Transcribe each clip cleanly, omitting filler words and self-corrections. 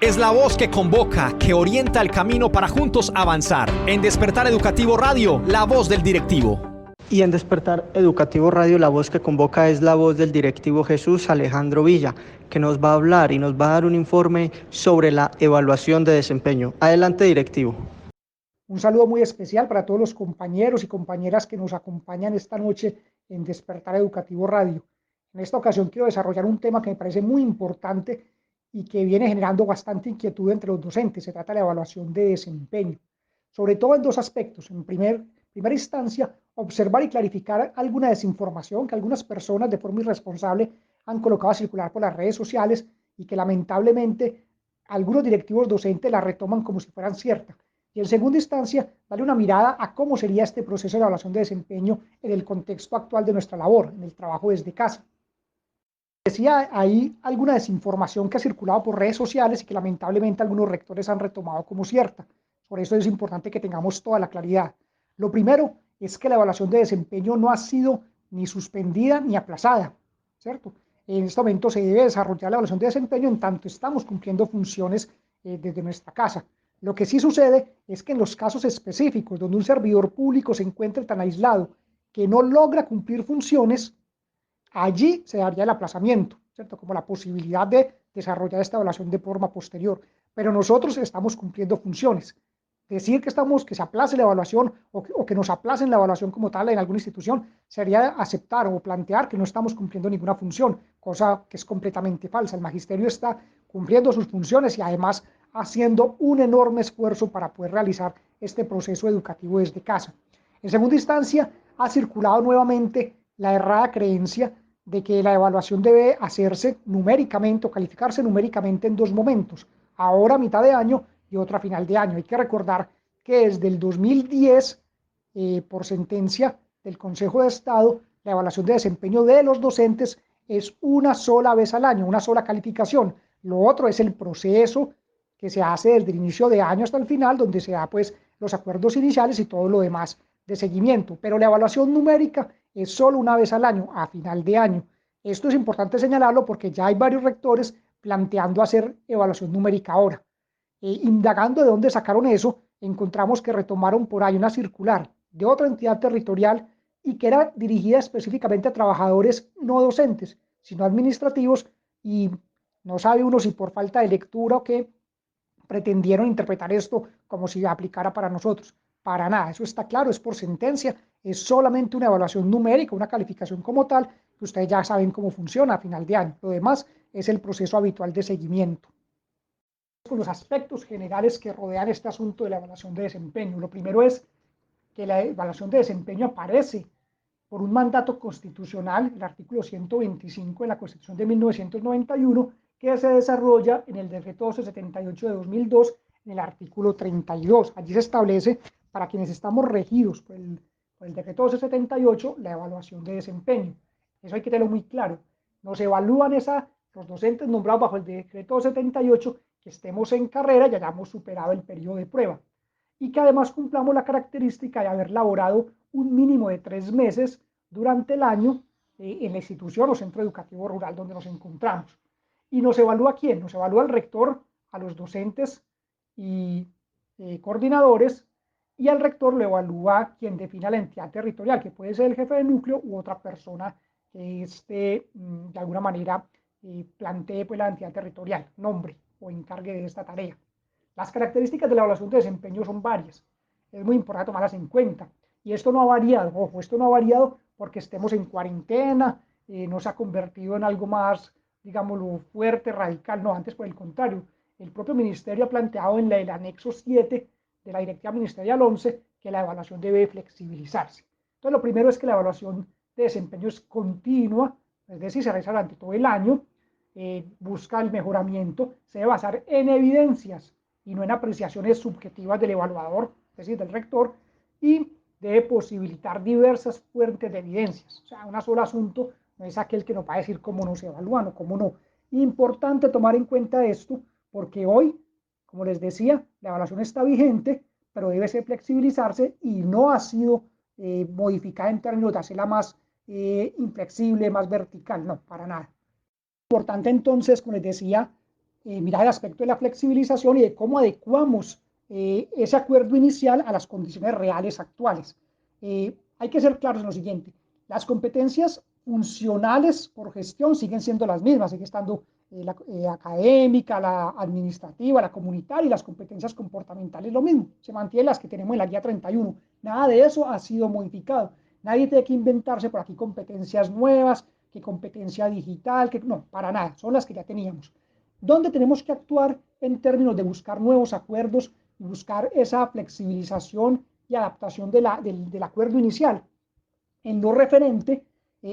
Es la voz que convoca, que orienta el camino para juntos avanzar. En Despertar Educativo Radio, la voz del directivo. Y en Despertar Educativo Radio, la voz que convoca es la voz del directivo Jesús Alejandro Villa, que nos va a hablar y nos va a dar un informe sobre la evaluación de desempeño. Adelante, directivo. Un saludo muy especial para todos los compañeros y compañeras que nos acompañan esta noche en Despertar Educativo Radio. En esta ocasión quiero desarrollar un tema que me parece muy importante y que viene generando bastante inquietud entre los docentes. Se trata de la evaluación de desempeño, sobre todo en dos aspectos. En primera instancia, observar y clarificar alguna desinformación que algunas personas de forma irresponsable han colocado a circular por las redes sociales y que lamentablemente algunos directivos docentes la retoman como si fueran ciertas. Y en segunda instancia, darle una mirada a cómo sería este proceso de evaluación de desempeño en el contexto actual de nuestra labor, en el trabajo desde casa. Decía, hay alguna desinformación que ha circulado por redes sociales y que lamentablemente algunos rectores han retomado como cierta. Por eso es importante que tengamos toda la claridad. Lo primero es que la evaluación de desempeño no ha sido ni suspendida ni aplazada, ¿cierto? En este momento se debe desarrollar la evaluación de desempeño en tanto estamos cumpliendo funciones desde nuestra casa. Lo que sí sucede es que en los casos específicos donde un servidor público se encuentre tan aislado que no logra cumplir funciones, allí se daría el aplazamiento, ¿cierto? Como la posibilidad de desarrollar esta evaluación de forma posterior. Pero nosotros estamos cumpliendo funciones. Decir que se aplace la evaluación o que nos aplacen la evaluación como tal en alguna institución sería aceptar o plantear que no estamos cumpliendo ninguna función, cosa que es completamente falsa. El magisterio está cumpliendo sus funciones y además haciendo un enorme esfuerzo para poder realizar este proceso educativo desde casa. En segunda instancia, ha circulado nuevamente la errada creencia de que la evaluación debe hacerse numéricamente o calificarse numéricamente en dos momentos, ahora a mitad de año y otra a final de año. Hay que recordar que desde el 2010, por sentencia del Consejo de Estado, la evaluación de desempeño de los docentes es una sola vez al año, una sola calificación. Lo otro es el proceso que se hace desde el inicio de año hasta el final, donde se da pues los acuerdos iniciales y todo lo demás de seguimiento. Pero la evaluación numérica es solo una vez al año, a final de año. Esto es importante señalarlo porque ya hay varios rectores planteando hacer evaluación numérica ahora. Indagando de dónde sacaron eso, encontramos que retomaron por ahí una circular de otra entidad territorial y que era dirigida específicamente a trabajadores no docentes, sino administrativos, y no sabe uno si por falta de lectura o qué, pretendieron interpretar esto como si aplicara para nosotros. Para nada, eso está claro, es por sentencia, es solamente una evaluación numérica, una calificación como tal, que ustedes ya saben cómo funciona a final de año. Lo demás es el proceso habitual de seguimiento. Con los aspectos generales que rodean este asunto de la evaluación de desempeño. Lo primero es que la evaluación de desempeño aparece por un mandato constitucional, el artículo 125 de la Constitución de 1991, que se desarrolla en el decreto 1278 de 2002, en el artículo 32. Allí se establece, para quienes estamos regidos por el decreto 1278, la evaluación de desempeño. Eso hay que tenerlo muy claro. Nos evalúan los docentes nombrados bajo el decreto 278, que estemos en carrera y hayamos superado el periodo de prueba. Y que además cumplamos la característica de haber laborado un mínimo de 3 meses durante el año en la institución o centro educativo rural donde nos encontramos. ¿Y nos evalúa quién? Nos evalúa el rector, a los docentes y coordinadores, y al rector lo evalúa quien defina la entidad territorial, que puede ser el jefe de núcleo u otra persona que de alguna manera plantee pues, la entidad territorial, nombre o encargue de esta tarea. Las características de la evaluación de desempeño son varias. Es muy importante tomarlas en cuenta. Y esto no ha variado, ojo, esto no ha variado porque estemos en cuarentena, no se ha convertido en algo más, digámoslo, fuerte, radical, no, antes por el contrario. El propio ministerio ha planteado en el anexo 7 de la directiva ministerial 11 que la evaluación debe flexibilizarse. Entonces, lo primero es que la evaluación de desempeño es continua, es decir, se realiza durante todo el año, busca el mejoramiento, se debe basar en evidencias y no en apreciaciones subjetivas del evaluador, es decir, del rector, y debe posibilitar diversas fuentes de evidencias. O sea, un solo asunto no es aquel que nos va a decir cómo nos evalúan o cómo no. Importante tomar en cuenta esto porque hoy, como les decía, la evaluación está vigente, pero debe ser flexibilizarse y no ha sido modificada en términos de hacerla más inflexible, más vertical, no, para nada. Importante entonces, como les decía, mirar el aspecto de la flexibilización y de cómo adecuamos ese acuerdo inicial a las condiciones reales actuales. Hay que ser claros en lo siguiente: las competencias funcionales por gestión siguen siendo las mismas, sigue estando la académica, la administrativa, la comunitaria, y las competencias comportamentales lo mismo, se mantienen las que tenemos en la guía 31. Nada de eso ha sido modificado. Nadie tiene que inventarse por aquí competencias nuevas, que competencia digital, que no, para nada, son las que ya teníamos. ¿Dónde tenemos que actuar en términos de buscar nuevos acuerdos y buscar esa flexibilización y adaptación del acuerdo inicial? En lo referente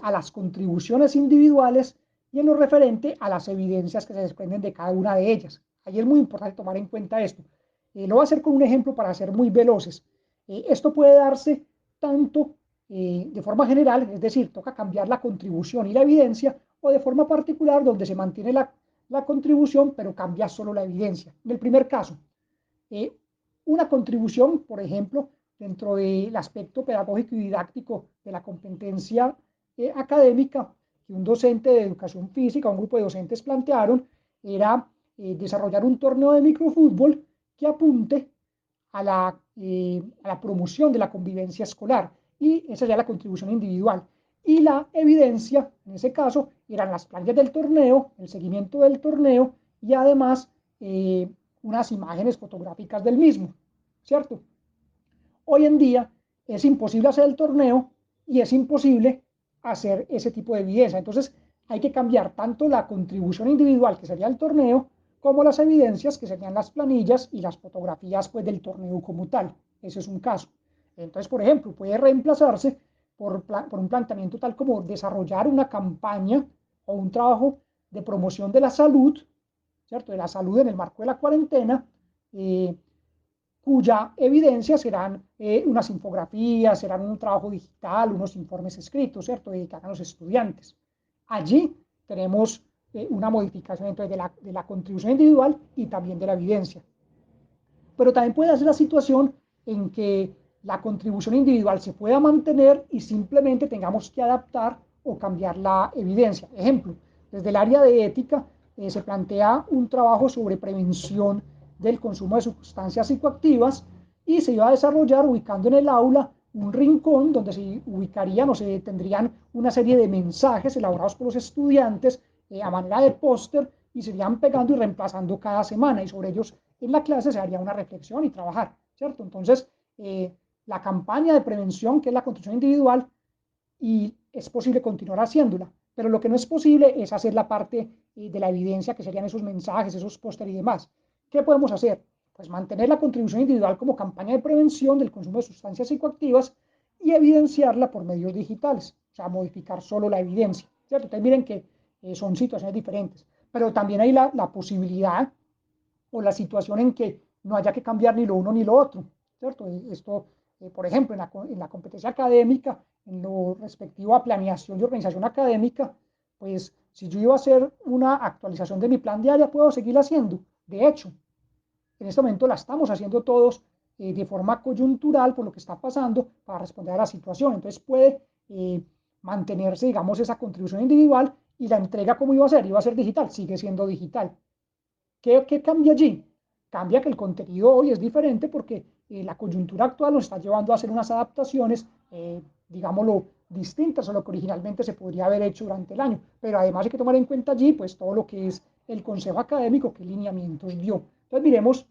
a las contribuciones individuales y en lo referente a las evidencias que se desprenden de cada una de ellas. Ahí es muy importante tomar en cuenta esto. Lo voy a hacer con un ejemplo para ser muy veloces. Esto puede darse tanto de forma general, es decir, toca cambiar la contribución y la evidencia, o de forma particular, donde se mantiene la contribución, pero cambia solo la evidencia. En el primer caso, una contribución, por ejemplo, dentro del aspecto pedagógico y didáctico de la competencia académica, que un docente de educación física, un grupo de docentes plantearon, era desarrollar un torneo de microfútbol que apunte a la promoción de la convivencia escolar, y esa sería la contribución individual. Y la evidencia, en ese caso, eran las planillas del torneo, el seguimiento del torneo y además unas imágenes fotográficas del mismo, ¿cierto? Hoy en día es imposible hacer el torneo y es imposible hacer ese tipo de evidencia. Entonces hay que cambiar tanto la contribución individual, que sería el torneo, como las evidencias, que serían las planillas y las fotografías pues, del torneo como tal. Ese es un caso. Entonces, por ejemplo, puede reemplazarse por un planteamiento tal como desarrollar una campaña o un trabajo de promoción de la salud, ¿cierto? De la salud en el marco de la cuarentena, cuya evidencia serán unas infografías, serán un trabajo digital, unos informes escritos, ¿cierto? Que hagan los estudiantes. Allí tenemos una modificación entonces, de la contribución individual y también de la evidencia. Pero también puede ser la situación en que la contribución individual se pueda mantener y simplemente tengamos que adaptar o cambiar la evidencia. Ejemplo, desde el área de ética se plantea un trabajo sobre prevención del consumo de sustancias psicoactivas y se iba a desarrollar ubicando en el aula un rincón donde se ubicarían o se tendrían una serie de mensajes elaborados por los estudiantes a manera de póster y se irían pegando y reemplazando cada semana, y sobre ellos en la clase se haría una reflexión y trabajar, ¿cierto? Entonces, la campaña de prevención, que es la contribución individual, y es posible continuar haciéndola, pero lo que no es posible es hacer la parte de la evidencia, que serían esos mensajes, esos pósteres y demás. ¿Qué podemos hacer? Pues mantener la contribución individual como campaña de prevención del consumo de sustancias psicoactivas y evidenciarla por medios digitales, o sea, modificar solo la evidencia, ¿cierto? Entonces miren que son situaciones diferentes, pero también hay la posibilidad o la situación en que no haya que cambiar ni lo uno ni lo otro, ¿cierto? Esto, por ejemplo, en la competencia académica, en lo respectivo a planeación y organización académica, pues si yo iba a hacer una actualización de mi plan diaria, puedo seguir haciendo. De hecho, en este momento la estamos haciendo todos de forma coyuntural por lo que está pasando para responder a la situación. Entonces puede mantenerse, digamos, esa contribución individual, y la entrega, ¿cómo iba a ser? Iba a ser digital, sigue siendo digital. ¿Qué cambia allí? Cambia que el contenido hoy es diferente porque la coyuntura actual nos está llevando a hacer unas adaptaciones, digámoslo, distintas a lo que originalmente se podría haber hecho durante el año. Pero además hay que tomar en cuenta allí pues todo lo que es el consejo académico, qué lineamientos dio. Entonces miremos,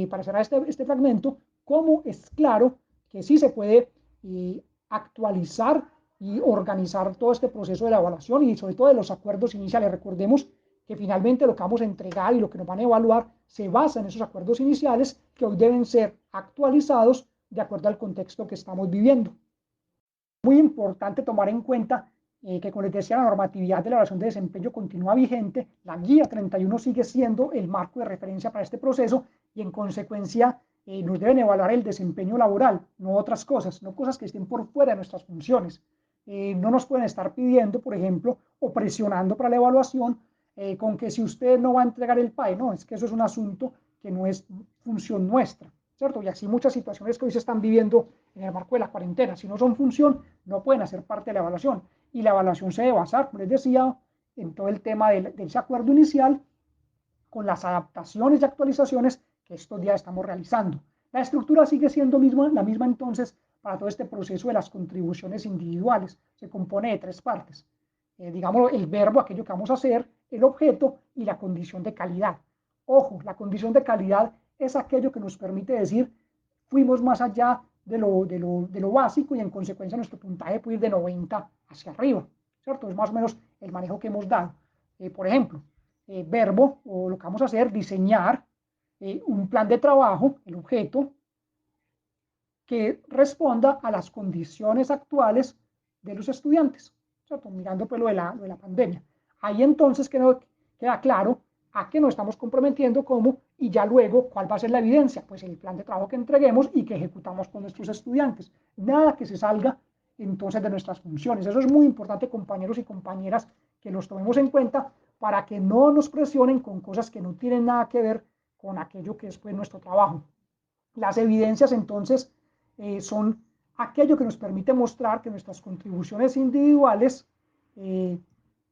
para cerrar este fragmento, cómo es claro que sí se puede actualizar y organizar todo este proceso de la evaluación y sobre todo de los acuerdos iniciales. Recordemos que finalmente lo que vamos a entregar y lo que nos van a evaluar se basa en esos acuerdos iniciales que hoy deben ser actualizados de acuerdo al contexto que estamos viviendo. Muy importante tomar en cuenta que, como les decía, la normatividad de la evaluación de desempeño continúa vigente, la guía 31 sigue siendo el marco de referencia para este proceso y en consecuencia nos deben evaluar el desempeño laboral, no otras cosas, no cosas que estén por fuera de nuestras funciones. No nos pueden estar pidiendo, por ejemplo, o presionando para la evaluación con que si usted no va a entregar el PAE, no, es que eso es un asunto que no es función nuestra, ¿cierto? Y así muchas situaciones que hoy se están viviendo en el marco de la cuarentena, si no son función, no pueden hacer parte de la evaluación. Y la evaluación se debe basar, como les decía, en todo el tema de ese acuerdo inicial con las adaptaciones y actualizaciones que estos días estamos realizando. La estructura sigue siendo la misma entonces para todo este proceso de las contribuciones individuales. Se compone de tres partes. Digamos, el verbo, aquello que vamos a hacer, el objeto y la condición de calidad. Ojo, la condición de calidad es aquello que nos permite decir fuimos más allá de lo básico y en consecuencia nuestro puntaje puede ir de 90 hacia arriba, ¿cierto? Es más o menos el manejo que hemos dado. Por ejemplo, verbo, o lo que vamos a hacer, diseñar un plan de trabajo, el objeto, que responda a las condiciones actuales de los estudiantes, ¿cierto? Mirando pues lo de la pandemia. Ahí entonces queda claro a qué nos estamos comprometiendo, cómo, y ya luego cuál va a ser la evidencia, pues el plan de trabajo que entreguemos y que ejecutamos con nuestros estudiantes. Nada que se salga entonces de nuestras funciones. Eso es muy importante, compañeros y compañeras, que los tomemos en cuenta para que no nos presionen con cosas que no tienen nada que ver con aquello que es pues nuestro trabajo. Las evidencias entonces son aquello que nos permite mostrar que nuestras contribuciones individuales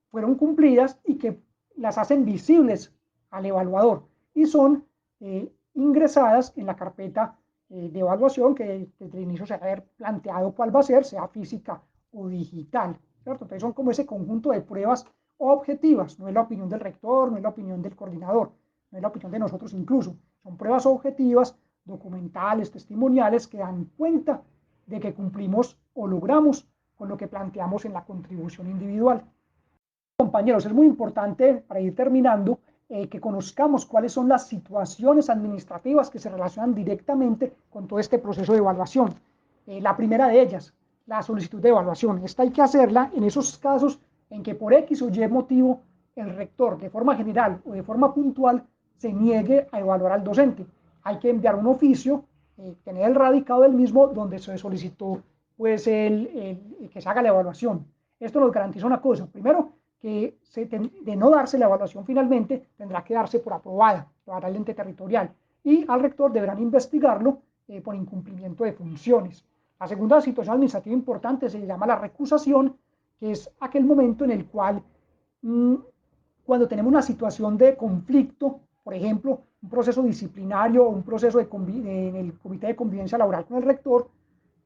fueron cumplidas y que las hacen visibles al evaluador y son ingresadas en la carpeta de evaluación que desde el inicio se va a haber planteado cuál va a ser, sea física o digital, ¿cierto? Entonces son como ese conjunto de pruebas objetivas, no es la opinión del rector, no es la opinión del coordinador, no es la opinión de nosotros incluso, son pruebas objetivas, documentales, testimoniales que dan cuenta de que cumplimos o logramos con lo que planteamos en la contribución individual. Compañeros, es muy importante para ir terminando que conozcamos cuáles son las situaciones administrativas que se relacionan directamente con todo este proceso de evaluación. La primera de ellas, la solicitud de evaluación. Esta hay que hacerla en esos casos en que por X o Y motivo el rector, de forma general o de forma puntual, se niegue a evaluar al docente. Hay que enviar un oficio, tener el radicado del mismo, donde se solicitó pues, que se haga la evaluación. Esto nos garantiza una cosa. Primero, que de no darse la evaluación finalmente, tendrá que darse por aprobada, lo hará el ente territorial, y al rector deberán investigarlo por incumplimiento de funciones. La segunda situación administrativa importante se llama la recusación, que es aquel momento en el cual, cuando tenemos una situación de conflicto, por ejemplo, un proceso disciplinario o un proceso en el comité de convivencia laboral con el rector,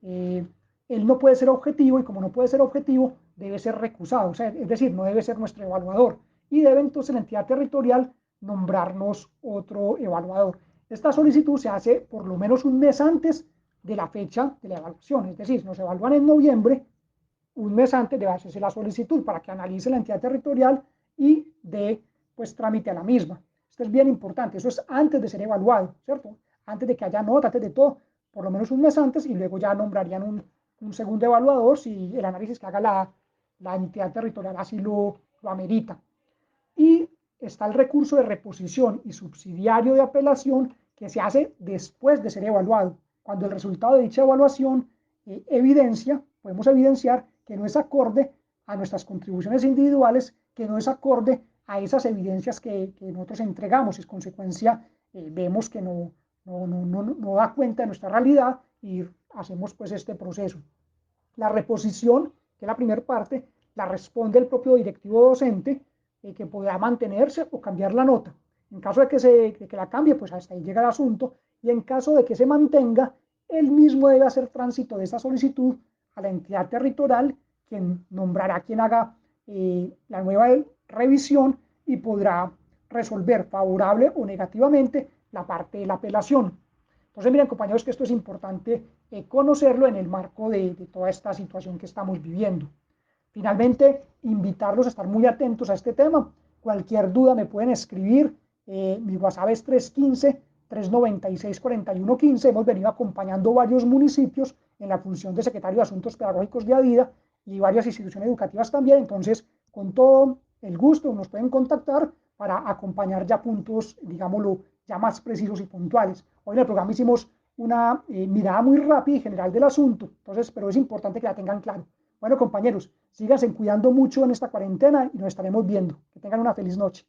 él no puede ser objetivo y como no puede ser objetivo, debe ser recusado, o sea, es decir, no debe ser nuestro evaluador y debe entonces la entidad territorial nombrarnos otro evaluador. Esta solicitud se hace por lo menos un mes antes de la fecha de la evaluación, es decir, nos evalúan en noviembre, un mes antes debe hacerse la solicitud para que analice la entidad territorial y dé pues trámite a la misma. Esto es bien importante, eso es antes de ser evaluado, ¿cierto? Antes de que haya nota, antes de todo, por lo menos un mes antes y luego ya nombrarían un segundo evaluador si el análisis que haga la entidad territorial así lo amerita. Y está el recurso de reposición y subsidiario de apelación que se hace después de ser evaluado. Cuando el resultado de dicha evaluación podemos evidenciar que no es acorde a nuestras contribuciones individuales, que no es acorde a esas evidencias que nosotros entregamos. En consecuencia, vemos que no da cuenta de nuestra realidad y hacemos pues este proceso. La reposición, que es la primera parte, la responde el propio directivo docente, que podrá mantenerse o cambiar la nota. En caso de que la cambie, pues hasta ahí llega el asunto, y en caso de que se mantenga, él mismo debe hacer tránsito de esta solicitud a la entidad territorial, quien nombrará quien haga la nueva revisión y podrá resolver favorable o negativamente la parte de la apelación. Entonces, miren, compañeros, que esto es importante conocerlo en el marco de toda esta situación que estamos viviendo. Finalmente, invitarlos a estar muy atentos a este tema. Cualquier duda me pueden escribir. Mi WhatsApp es 315-396-4115. Hemos venido acompañando varios municipios en la función de secretario de Asuntos Pedagógicos de ADIDA y varias instituciones educativas también. Entonces, con todo el gusto nos pueden contactar para acompañar ya puntos, digámoslo, ya más precisos y puntuales. Hoy en el programa hicimos una mirada muy rápida y general del asunto, entonces, pero es importante que la tengan claro. Bueno, compañeros, síganse cuidando mucho en esta cuarentena y nos estaremos viendo. Que tengan una feliz noche.